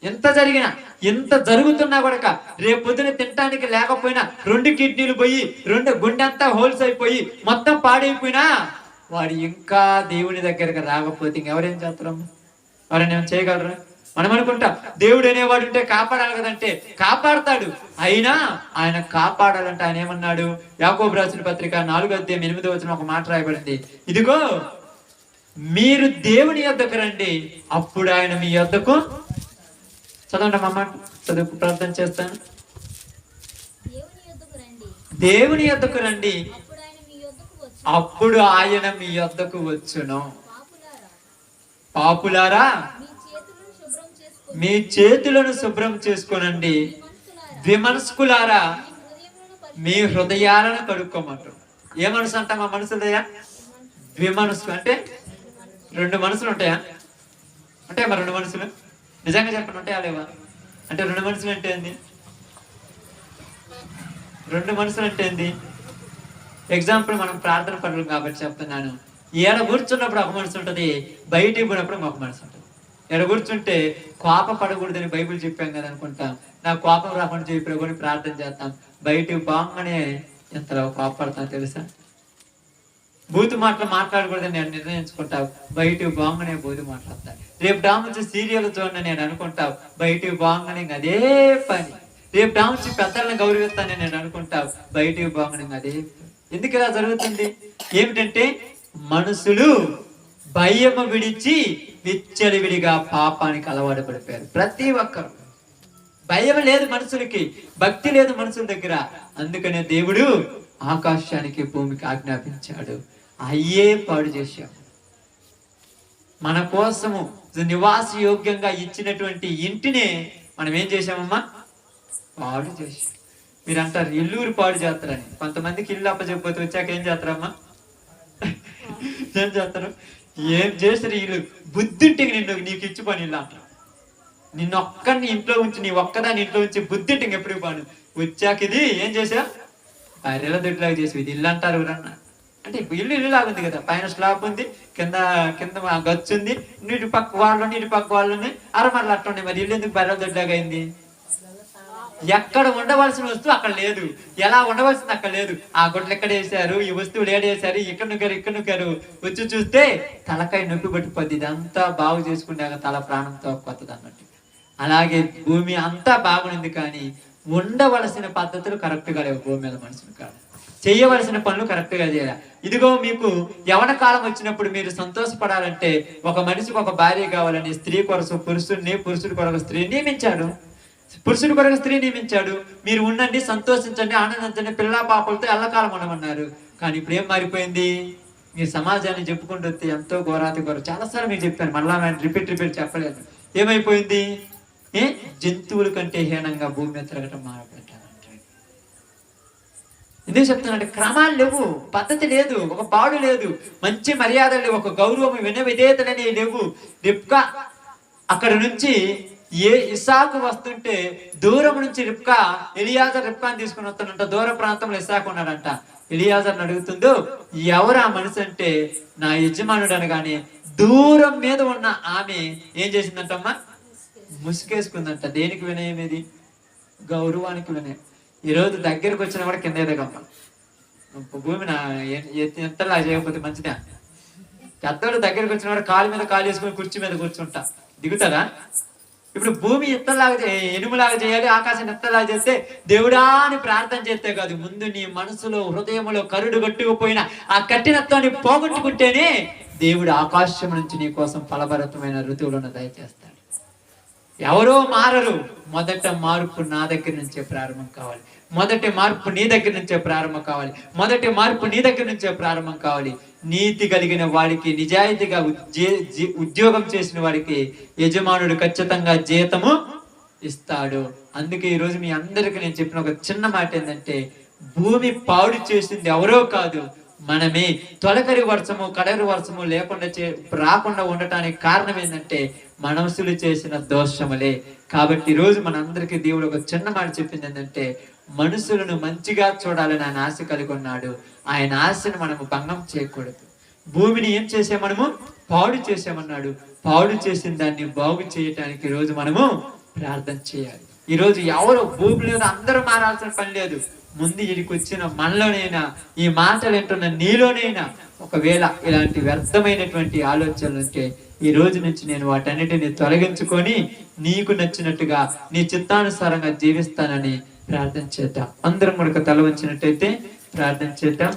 ఎంత జరిగినా, ఎంత జరుగుతున్నా కూడా రేపు పొద్దున తినటానికి లేకపోయినా 2 కిడ్నీలు పోయి 2 గుండెంతా హోల్స్ అయిపోయి మొత్తం పాడైపోయినా వాడు ఇంకా దేవుని దగ్గరకు రాకపోతే ఇంకెవరేం చేస్తారమ్మ? ఎవరైనా ఏం చేయగలరా? మనం అనుకుంటాం దేవుడు అనేవాడు ఉంటే కాపాడాలి కదంటే, కాపాడతాడు. అయినా ఆయన కాపాడాలంటే ఆయన ఏమన్నాడు? యాకోబు రాసిన పత్రిక 4:8 ఒక మాట రాయబడింది, ఇదిగో మీరు దేవుని యొద్దకు రండి, అప్పుడు ఆయన మీ యొద్దకు. చదవండి అమ్మ, చదువు ప్రార్థన చేస్తాను. దేవుని యొద్దకు రండి, అప్పుడు ఆయన మీ యొద్దకు వచ్చును. పాపులారా మీ చేతులను శుభ్రం చేసుకోనండి, ద్విమనస్కులారా మీ హృదయాలను కడుక్కోమంటారు. ఏ మనసు అంట మా మనసుదయా? ద్విమనస్సు అంటే 2 మనసులు ఉంటాయా? ఉంటాయా మరి 2 మనసులు? నిజంగా చెప్పండి, ఉంటాయా లేవా? అంటే 2 మనసులు అంటే ఏంది? 2 మనసులు అంటే ఏంది? ఎగ్జాంపుల్ మనం ప్రార్థన పనులు కాబట్టి చెప్తున్నాను. ఏడ కూర్చున్నప్పుడు ఒక మనసు ఉంటుంది, బయటికి పోయినప్పుడు ఒక మనసు ఉంటుంది. ఎడ కూర్చుంటే కోప పడకూడదని బైబిల్ చెప్పాం కదా అనుకుంటాం, నా కోపం రాకుండా చెప్పి ప్రభుని ప్రార్థన చేస్తాం. బయటికి బాగానే ఎంతలో కోపడతాం తెలుసా? బూతు మాటలు మాట్లాడకూడదని నేను నిర్ణయించుకుంటావు, బయటికి బాగుంగానే బూతు మాట్లాడతాను. రేపు డామించి సీరియల్ చూడండి నేను అనుకుంటావు, బయటికి బాగుంగానే అదే పని. రేపు డామించి పెద్దలను గౌరవిస్తానని నేను అనుకుంటావు, బయటికి బాగుంగానే అదే పని. ఎందుకు ఇలా జరుగుతుంది? ఏమిటంటే మనుషులు భయము విడిచి విచ్చలవిడిగా పాపానికి అలవాటు పడిపోయారు. ప్రతి ఒక్కరు భయం లేదు మనుషులకి, భక్తి లేదు మనుషుల దగ్గర. అందుకనే దేవుడు ఆకాశానికి భూమికి ఆజ్ఞాపించాడు, అయ్యే పాడు చేశాము. మన కోసము నివాస యోగ్యంగా ఇచ్చినటువంటి ఇంటినే మనం ఏం చేశామమ్మా? పాడు చేశాం. మీరు అంటారు ఇల్లూరు పాడు చేస్తారని. కొంతమందికి ఇల్లు అప్పచెప్పకపోతే వచ్చాక ఏం చేస్తారమ్మా? ఏం చేస్తారు? ఏం చేస్తారు ఇల్లు? బుద్ధింటికి నీకు ఇచ్చి పని ఇల్లు అంటారు. నిన్ను ఒక్కడిని ఇంట్లో ఉంచి, నీ ఒక్కదాన్ని ఇంట్లో ఉంచి బుద్ధింటికి ఎప్పుడు పాడు. వచ్చాక ఇది ఏం చేసా? బర్రెల దొడ్లాగా చేసి ఇది ఇల్లు అంటారు ఎవరన్నా? అంటే ఇల్లు లాగా ఉంది కదా, పైన స్లాబ్ ఉంది, కింద గచ్చు ఉంది, నీటి పక్క వాళ్ళని అరమరలు అట్లా ఉన్నాయి. మరి ఇల్లు ఎందుకు బర్రెల దొడ్లాగా అయింది? ఎక్కడ ఉండవలసిన వస్తువు అక్కడ లేదు, ఎలా ఉండవలసింది అక్కడ లేదు. ఆ గుడ్లు ఎక్కడ వేసారు, ఈ వస్తువులు ఏడేసారు, ఇక్కడ నొక్కారు వచ్చి చూస్తే తలకాయ నొప్పి పట్టిపోద్ది. ఇదంతా బాగు చేసుకునే తల ప్రాణంతో కొత్తది అన్నట్టు. అలాగే భూమి అంతా బాగుంది, కానీ ఉండవలసిన పద్ధతులు కరెక్ట్ గా లేవు. భూమి మీద మనుషులు కాదు, చేయవలసిన పనులు కరెక్ట్ గా చేయాలి. ఇదిగో మీకు యవన కాలం వచ్చినప్పుడు మీరు సంతోషపడాలంటే ఒక మనిషికి ఒక భార్య కావాలని స్త్రీ కొరకు పురుషుడిని, పురుషుడి కొరకు స్త్రీ నియమించాడు. పురుషుడి కొరకు స్త్రీ నియమించాడు. మీరు ఉండండి, సంతోషించండి, ఆనందించండి, పిల్ల పాపలతో ఎల్లకాలం ఉండమన్నారు. కానీ ఇప్పుడు ఏం మారిపోయింది? మీ సమాజాన్ని చెప్పుకుంటూ వస్తే ఎంతో ఘోరాతి ఘోరం. చాలాసార్లు మీకు చెప్పాను, మళ్ళా రిపీట్ చెప్పలేదు. ఏమైపోయింది? జంతువుల కంటే హీనంగా భూమి మీద తిరగటం మారబెట్టాలంటే. ఎందుకు చెప్తానంటే క్రమాలు లేవు, పద్ధతి లేదు, ఒక పాడు లేదు, మంచి మర్యాదలు లేవు, ఒక గౌరవం, విధేయతలనే లేవు. రిబ్కా అక్కడ నుంచి ఇసాకు వస్తుంటే దూరం నుంచి ఎలియాజర్ రిబ్కాని తీసుకుని వస్తానంట. దూర ప్రాంతంలో ఇసాకు ఉన్నాడంట. ఎలియాజర్ని అడుగుతుందో ఎవరు ఆ మనిషి అంటే నా యజమానుడు అనగానే దూరం మీద ఉన్న ఆమె ఏం చేసిందంటమ్మా? ముసుకేసుకుందంట. దేనికి వినయం? ఇది గౌరవానికి వినయం. ఈరోజు దగ్గరకు వచ్చినా కూడా కింద ఎదగమ్మ. భూమి ఎంతలా చేయకపోతే మంచిదా? పెద్దోడు దగ్గరకు వచ్చిన వాడు కాలు మీద కాలు వేసుకుని కుర్చీ మీద కూర్చుంటా, దిగుతారా? ఇప్పుడు భూమి ఎత్తలాగా ఎనుములాగా చేయాలి, ఆకాశం ఎత్తలాగా చేస్తే దేవుడా అని ప్రార్థన చేస్తే కాదు, ముందు నీ మనసులో హృదయంలో కరుడు కట్టుకుపోయిన ఆ కఠినత్వాన్ని పోగొట్టుకుంటేనే దేవుడు ఆకాశం నుంచి నీ కోసం ఫలభరితమైన ఋతువులను దయచేస్తాడు. ఎవరో మారరు. మొదట మార్పు నా దగ్గర నుంచే ప్రారంభం కావాలి. మొదటి మార్పు నీ దగ్గర నుంచే ప్రారంభం కావాలి. మొదటి మార్పు నీ దగ్గర నుంచే ప్రారంభం కావాలి. నీతి కలిగిన వాడికి, నిజాయితీగా ఉద్యోగం చేసిన వాడికి యజమానుడు ఖచ్చితంగా జీతము ఇస్తాడు. అందుకే ఈరోజు మీ అందరికీ నేను చెప్పిన ఒక చిన్న మాట ఏంటంటే, భూమి పాడు చేసింది ఎవరో కాదు, మనమే. తొలకరి వర్షము, కడరి వర్షము లేకుండా రాకుండా ఉండటానికి కారణం ఏంటంటే మనసులు చేసిన దోషములే. కాబట్టి ఈరోజు మనందరికీ దేవుడు ఒక చిన్న మాట చెప్పింది ఏంటంటే, మనుషులను మంచిగా చూడాలని ఆయన ఆశ కలిగి ఉన్నాడు. ఆయన ఆశను మనము భంగం చేయకూడదు. భూమిని ఏం చేసే మనము? పాడు చేసామన్నాడు. పాడు చేసిన దాన్ని బాగు చేయటానికి ఈరోజు మనము ప్రార్థన చేయాలి. ఈరోజు ఎవరు భూమి మీద అందరూ మారాల్సిన పని లేదు. ముందు ఇడికి వచ్చిన మనలోనైనా, ఈ మాటలు వింటున్న నీలోనైనా ఒకవేళ ఇలాంటి వ్యర్థమైనటువంటి ఆలోచనలు ఉంటే ఈ రోజు నుంచి నేను వాటన్నిటిని తొలగించుకొని నీకు నచ్చినట్టుగా నీ చిత్తానుసారంగా జీవిస్తానని ప్రార్థన చేద్దాం. అందరం కూడా తల వంచినట్టయితే ప్రార్థన చేద్దాం.